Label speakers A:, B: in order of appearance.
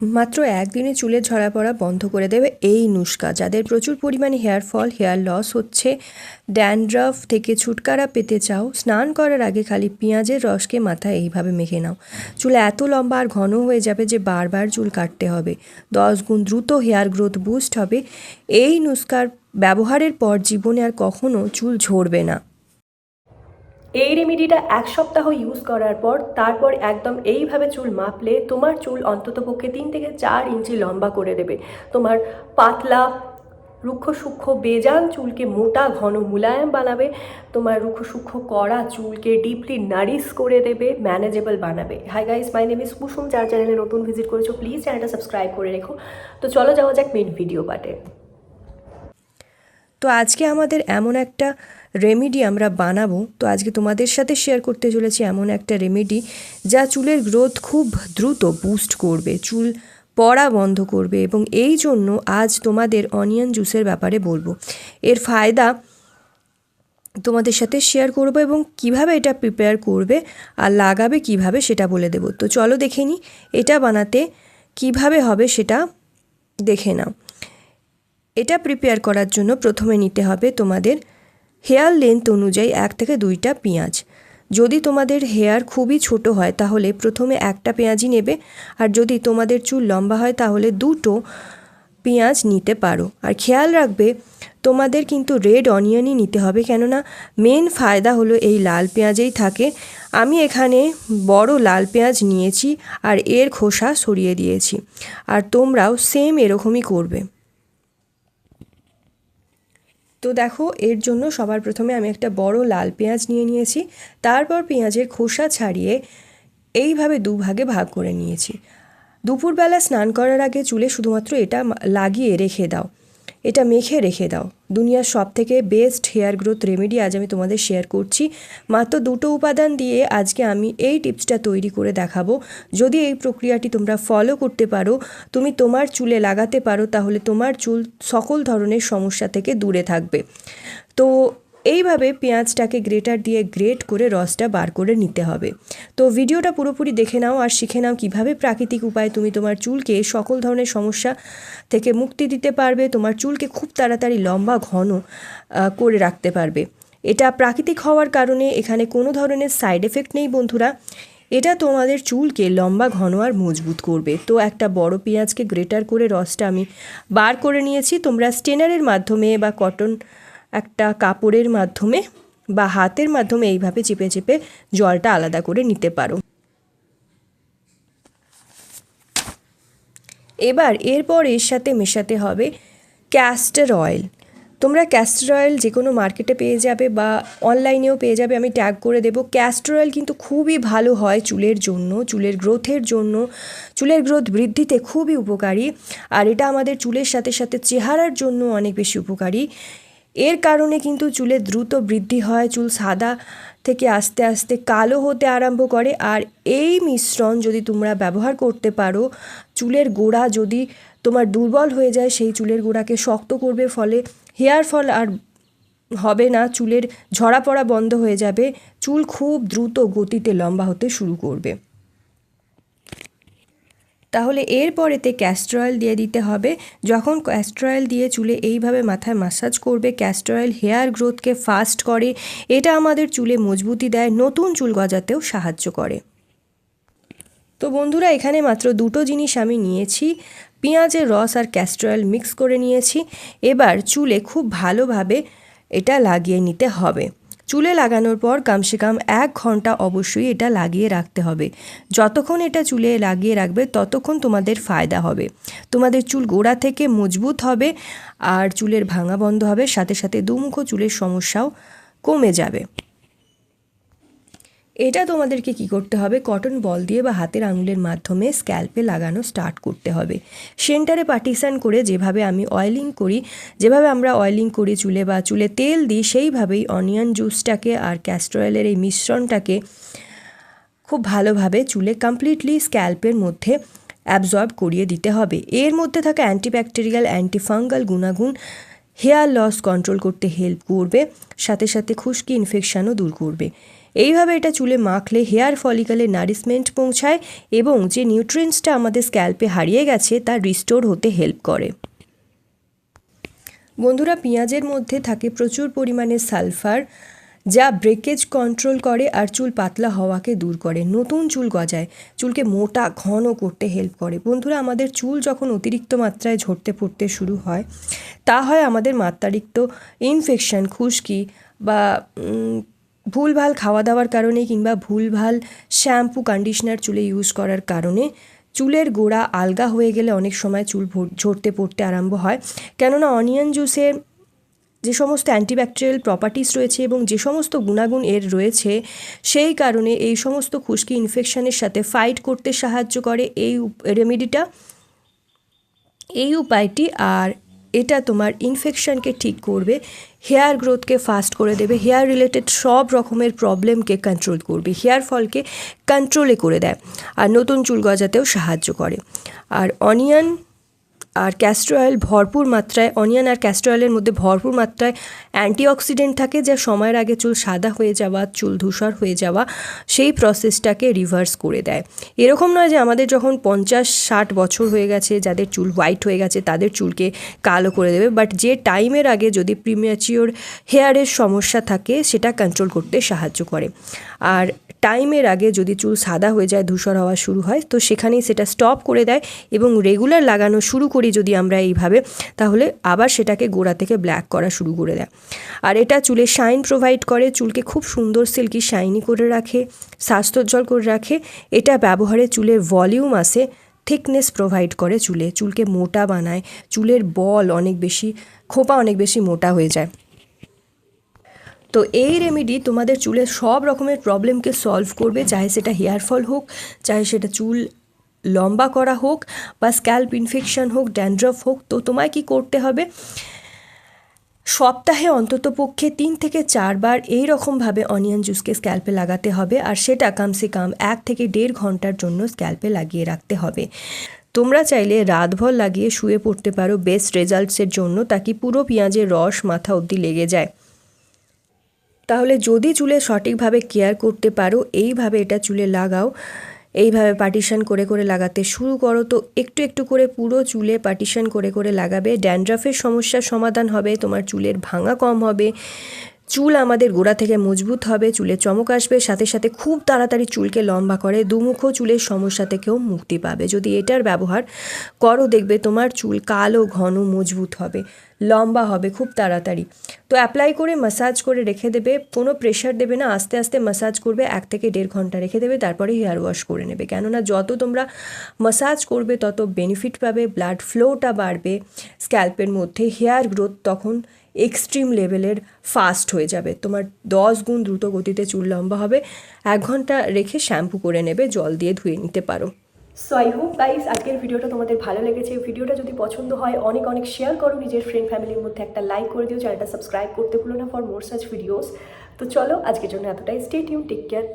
A: মাত্র একদিনে চুলের ঝরা পড়া বন্ধ করে দেবে এই নুস্কা। যাদের প্রচুর পরিমাণে হেয়ার ফল, হেয়ার লস হচ্ছে, ড্যান্ড্রাফ থেকে ছুটকারা পেতে চাও, স্নান করার আগে খালি পেঁয়াজের রসকে মাথায় এইভাবে মেখে নাও। চুল এত লম্বা আর ঘন হয়ে যাবে যে বারবার চুল কাটতে হবে। 10 গুণ দ্রুত হেয়ার গ্রোথ বুস্ট হবে। এই নুস্কার ব্যবহারের পর জীবনে আর কখনো চুল ঝরবে না। এই রেমেডিটা 1 সপ্তাহ ইউজ করার পর তারপর একদম এইভাবে চুল মাপলে তোমার চুল অন্ততপক্ষে 3 থেকে 4 ইঞ্চি লম্বা করে দেবে। তোমার পাতলা রুক্ষ সূক্ষ্ম বেজান চুলকে মোটা ঘন মুলায়ম বানাবে। তোমার রুক্ষ সূক্ষ্ম কড়া চুলকে ডিপলি নারিশ করে দেবে, ম্যানেজেবল বানাবে। Hi guys, my name is Kusum. যার চ্যানেলে নতুন ভিজিট করেছো প্লিজ চ্যানেলটা সাবস্ক্রাইব করে রেখো। তো চলো যাওয়া যাক মেন ভিডিও পার্টে। তো আজকে আমাদের এমন একটা রেমেডি আমরা বানাবো। তো আজকে তোমাদের সাথে শেয়ার করতে চলেছি এমন একটা রেমেডি যা চুলের গ্রোথ খুব দ্রুত বুস্ট করবে, চুল পড়া বন্ধ করবে। এবং এই জন্য আজ তোমাদের অনিয়ন জুসের ব্যাপারে বলবো। এর ফায়দা তোমাদের সাথে শেয়ার করব এবং কিভাবে এটা প্রিপেয়ার করবে আর লাগাবে কিভাবে সেটা বলে দেব। তো চলো দেখে নিই এটা বানাতে কিভাবে হবে সেটা দেখে নাও। এটা প্রিপেয়ার করার জন্য প্রথমে নিতে হবে তোমাদের হেয়ার লেন্থ অনুযায়ী 1 থেকে 2টা পেঁয়াজ। যদি তোমাদের হেয়ার খুবই ছোট হয় তাহলে প্রথমে একটা পেঁয়াজই নেবে, আর যদি তোমাদের চুল লম্বা হয় তাহলে 2টো পেঁয়াজ নিতে পারো। আর খেয়াল রাখবে তোমাদের কিন্তু রেড অনিয়নই নিতে হবে, কেননা মেন ফায়দা হলো এই লাল পেঁয়াজেই থাকে। আমি এখানে বড় লাল পেঁয়াজ নিয়েছি আর এর খোসা সরিয়ে দিয়েছি, আর তোমরাও সেম এরকমই করবে। তো দেখো এর জন্য সবার প্রথমে আমি একটা বড় লাল পেঁয়াজ নিয়ে নিয়েছি। তারপর পেঁয়াজের খোসা ছাড়িয়ে এইভাবে দুভাগে ভাগ করে নিয়েছি। দুপুরবেলা স্নান করার আগে চুলে শুধুমাত্র এটা লাগিয়ে রেখে দাও, এটা মেখে রেখে দাও। দুনিয়ার সবথেকে বেস্ট হেয়ার গ্রোথ রেমেডি আজ আমি তোমাদের শেয়ার করছি। মাত্র 2টো উপাদান দিয়ে আজকে আমি এই টিপসটা তৈরি করে দেখাবো। যদি এই প্রক্রিয়াটি তোমরা ফলো করতে পারো, তুমি তোমার চুলে লাগাতে পারো, তাহলে তোমার চুল সকল ধরনের সমস্যা থেকে দূরে থাকবে। তো এইভাবে পেঁয়াজটাকে গ্রেটার দিয়ে গ্রেট করে রসটা বার করে নিতে হবে। তো ভিডিওটা পুরোপুরি দেখে নাও আর শিখে নাও কীভাবে প্রাকৃতিক উপায়ে তুমি তোমার চুলকে সকল ধরনের সমস্যা থেকে মুক্তি দিতে পারবে, তোমার চুলকে খুব তাড়াতাড়ি লম্বা ঘন করে রাখতে পারবে। এটা প্রাকৃতিক হওয়ার কারণে এখানে কোনো ধরনের সাইড এফেক্ট নেই বন্ধুরা। এটা তোমাদের চুলকে লম্বা ঘন আর মজবুত করবে। তো একটা বড় পেঁয়াজকে গ্রেটার করে রসটা আমি বার করে নিয়েছি। তোমরা স্টেনারের মাধ্যমে বা কটন একটা কাপড়ের মাধ্যমে বা হাতের মাধ্যমে এইভাবে চেপে চেপে জলটা আলাদা করে নিতে পারো। এবার এরপর এর সাথে মেশাতে হবে ক্যাস্টর অয়েল। তোমরা ক্যাস্টর অয়েল যে কোনো মার্কেটে পেয়ে যাবে বা অনলাইনেও পেয়ে যাবে, আমি ট্যাগ করে দেবো। ক্যাস্টর অয়েল কিন্তু খুবই ভালো হয় চুলের জন্য, চুলের গ্রোথের জন্য, চুলের গ্রোথ বৃদ্ধিতে খুবই উপকারী। আর এটা আমাদের চুলের সাথে সাথে চেহারার জন্য অনেক বেশি উপকারী। এর কারণে কিন্তু চুলের দ্রুত বৃদ্ধি হয়, চুল সাদা থেকে আস্তে আস্তে কালো হতে আরম্ভ করে। আর এই মিশ্রণ যদি তোমরা ব্যবহার করতে পারো, চুলের গোড়া যদি তোমার দুর্বল হয়ে যায় সেই চুলের গোড়াকে শক্ত করবে, ফলে হেয়ার ফল আর হবে না, চুলের ঝরা পড়া বন্ধ হয়ে যাবে, চুল খুব দ্রুত গতিতে লম্বা হতে শুরু করবে। তাহলে এরপরেতে ক্যাস্টর অয়েল দিয়ে দিতে হবে। যখন ক্যাস্টর অয়েল দিয়ে চুলে এইভাবে মাথায় ম্যাসাজ করবে, ক্যাস্টর অয়েল হেয়ার গ্রোথকে ফাস্ট করে, এটা আমাদের চুলে মজবুতি দেয়, নতুন চুল গজাতেও সাহায্য করে। তো বন্ধুরা এখানে মাত্র 2টো জিনিস আমি নিয়েছি, পেঁয়াজের রস আর ক্যাস্টর অয়েল মিক্স করে নিয়েছি। এবার চুলে খুব ভালোভাবে এটা লাগিয়ে নিতে হবে। চুলে লাগানোর পর কমসে কম 1 ঘন্টা অবশ্যই এটা লাগিয়ে রাখতে হবে। যতক্ষণ এটা চুলে লাগিয়ে রাখবে ততক্ষণ তোমাদের ফায়দা হবে। তোমাদের চুল গোড়া থেকে মজবুত হবে আর চুলের ভাঙা বন্ধ হবে, সাথে সাথে দুমুখো চুলের সমস্যাও কমে যাবে। এটা তোমাদেরকে কি করতে হবে, কটন বল দিয়ে বা হাতের আঙুলের মাধ্যমে স্ক্যাল্পে লাগানো স্টার্ট করতে হবে। সেন্টারে পার্টিশন করে যেভাবে আমি অয়েলিং করি, যেভাবে আমরা অয়েলিং করি চুলে বা চুলে তেল দিই, সেইভাবেই অনিয়ন জুসটাকে আর ক্যাস্টর অয়েলের এই মিশ্রণটাকে খুব ভালোভাবে চুলে কমপ্লিটলি স্ক্যাল্পের মধ্যে অ্যাবজর্ব করিয়ে দিতে হবে। এর মধ্যে থাকা অ্যান্টিব্যাকটেরিয়াল অ্যান্টিফাঙ্গাল গুণাগুণ হেয়ার লস কন্ট্রোল করতে হেল্প করবে, সাথে সাথে খুশকি ইনফেকশানও দূর করবে। এইভাবে এটা চুলে মাখলে হেয়ার ফলিকলে নারিশমেন্ট পৌঁছায় এবং যে নিউট্রিয়েন্টসটা আমাদের স্ক্যাল্পে হারিয়ে গেছে তা রিস্টোর হতে হেল্প করে। বন্ধুরা, পেঁয়াজের মধ্যে থাকে প্রচুর পরিমাণে সালফার, যা ব্রেকেজ কন্ট্রোল করে আর চুল পাতলা হওয়াকে দূর করে, নতুন চুল গজায়, চুলকে মোটা ঘন করতে হেল্প করে। বন্ধুরা, আমাদের চুল যখন অতিরিক্ত মাত্রায় ঝরতে পড়তে শুরু হয়, তা হয় আমাদের মাত্রাতিরিক্ত ইনফেকশন, খুশকি বা ভুলভাল খাওয়া দাওয়ার কারণে কিংবা ভুলভাল শ্যাম্পু কন্ডিশনার চুলে ইউজ করার কারণে। চুলের গোড়া আলগা হয়ে গেলে অনেক সময় চুল ঝরতে পড়তে আরম্ভ হয়, কেননা অনিয়ন জুসে যে সমস্ত অ্যান্টিব্যাকটেরিয়াল প্রপার্টিস রয়েছে এবং যে সমস্ত গুণাগুণ এর রয়েছে, সেই কারণে এই সমস্ত খুশকি ইনফেকশনের সাথে ফাইট করতে সাহায্য করে এই রেমেডিটা, এই উপায়টি। আর এটা তোমার ইনফেকশনকে ঠিক করবে, হেয়ার গ্রোথকে ফাস্ট করে দেবে, হেয়ার রিলেটেড সব রকমের প্রবলেমকে কন্ট্রোল করবে, হেয়ার ফলকে কন্ট্রোলে করে দেয় আর নতুন চুল গজাতেও সাহায্য করে। আর অনিয়ন আর ক্যাস্টর অয়েল ভরপুর মাত্রায়, অনিয়ন আর ক্যাস্টর অয়েলের মধ্যে ভরপুর মাত্রায় অ্যান্টিঅক্সিডেন্ট থাকে, যা সময়ের আগে চুল সাদা হয়ে যাওয়া, চুল ধূসর হয়ে যাওয়া, সেই প্রসেসটাকে রিভার্স করে দেয়। এরকম নয় যে আমাদের যখন 50-60 বছর হয়ে গেছে, যাদের চুল হোয়াইট হয়ে গেছে তাদের চুলকে কালো করে দেবে, বাট যে টাইমের আগে যদি প্রিম্যাচিওর হেয়ারের সমস্যা থাকে সেটা কন্ট্রোল করতে সাহায্য করে। আর টাইমের আগে যদি চুল সাদা হয়ে যায়, ধূসর হওয়া শুরু হয়, তো সেখানেই সেটা স্টপ করে দেয় এবং রেগুলার লাগানো শুরু করি যদি আমরা এইভাবে, তাহলে আবার সেটাকে গোড়া থেকে ব্ল্যাক করা শুরু করে দেয়। আর এটা চুলে শাইন প্রোভাইড করে, চুলকে খুব সুন্দর সিল্কি শাইনি করে রাখে, স্বাস্থ্যোজ্জ্বল করে রাখে। এটা ব্যবহারে চুলের ভলিউম আসে, থিকনেস প্রোভাইড করে, চুলকে মোটা বানায়, চুলের বল অনেক বেশি, খোপা অনেক বেশি মোটা হয়ে যায়। তো এই রেমেডি তোমাদের চুলের সব রকমের প্রবলেমকে সলভ করবে, চাহে সেটা হেয়ার ফল হোক, চাহে সেটা চুল লম্বা করা হোক, বা স্ক্যাল্প ইনফেকশন হোক, ড্যান্ড্রফ হোক। তো তোমায় কি করতে হবে, সপ্তাহে অন্তত পক্ষে 3 থেকে 4 বার এই রকমভাবে অনিয়ন জুসকে স্ক্যাল্পে লাগাতে হবে, আর সেটা কমসে কম 1 থেকে 1.5 ঘন্টার জন্য স্ক্যাল্পে লাগিয়ে রাখতে হবে। তোমরা চাইলে রাতভর লাগিয়ে শুয়ে পড়তে পারো বেস্ট রেজাল্টসের জন্য, তাকে পুরো পেঁয়াজের রস মাথা অবধি লেগে যায়। তাহলে যদি চুলে সঠিকভাবে কেয়ার করতে পারো, এইভাবে এটা চুলে লাগাও, এইভাবে পার্টিশন করে করে লাগাতে শুরু করো, তো একটু একটু করে পুরো চুলে পার্টিশন করে করে লাগাবে, ড্যান্ড্রফের সমস্যার সমাধান হবে, তোমার চুলের ভাঙা কম হবে, চুল আমাদের গোড়া থেকে মজবুত হবে, চুলে চমক আসবে, সাথে সাথে খুব তাড়াতাড়ি চুলকে লম্বা করে, দুমুখো চুলের সমস্যা থেকেও মুক্তি পাবে। যদি এটার ব্যবহার করো, দেখবে তোমার চুল কালো ঘন মজবুত হবে, লম্বা হবে খুব তাড়াতাড়ি। তো অ্যাপ্লাই করে মাসাজ করে রেখে দেবে, কোনো প্রেশার দেবে না, আস্তে আস্তে মাসাজ করবে, 1 থেকে 1.5 ঘন্টা রেখে দেবে, তারপরে হেয়ার ওয়াশ করে নেবে। কেননা যত তোমরা মাসাজ করবে তত বেনিফিট পাবে, ব্লাড ফ্লোটা বাড়বে স্ক্যাল্পের মধ্যে, হেয়ার গ্রোথ তখন এক্সট্রিম লেভেলের ফাস্ট হয়ে যাবে, তোমার 10 গুণ দ্রুত গতিতে চুল লম্বা হবে। 1 ঘন্টা রেখে শ্যাম্পু করে নেবে, জল দিয়ে ধুয়ে নিতে পারো। সো আই হোপ গাইস আজকের ভিডিওটা তোমাদের ভালো লেগেছে। ভিডিওটা যদি পছন্দ হয় অনেক অনেক শেয়ার করো, নিজের ফ্রেন্ড ফ্যামিলির মধ্যে একটা লাইক করে দিও, চ্যানেলটা সাবস্ক্রাইব করতে ভুলো না ফর মোর সাচ ভিডিওস। তো চলো আজকের জন্য এতটাই, স্টে টিউন, টেক কেয়ার।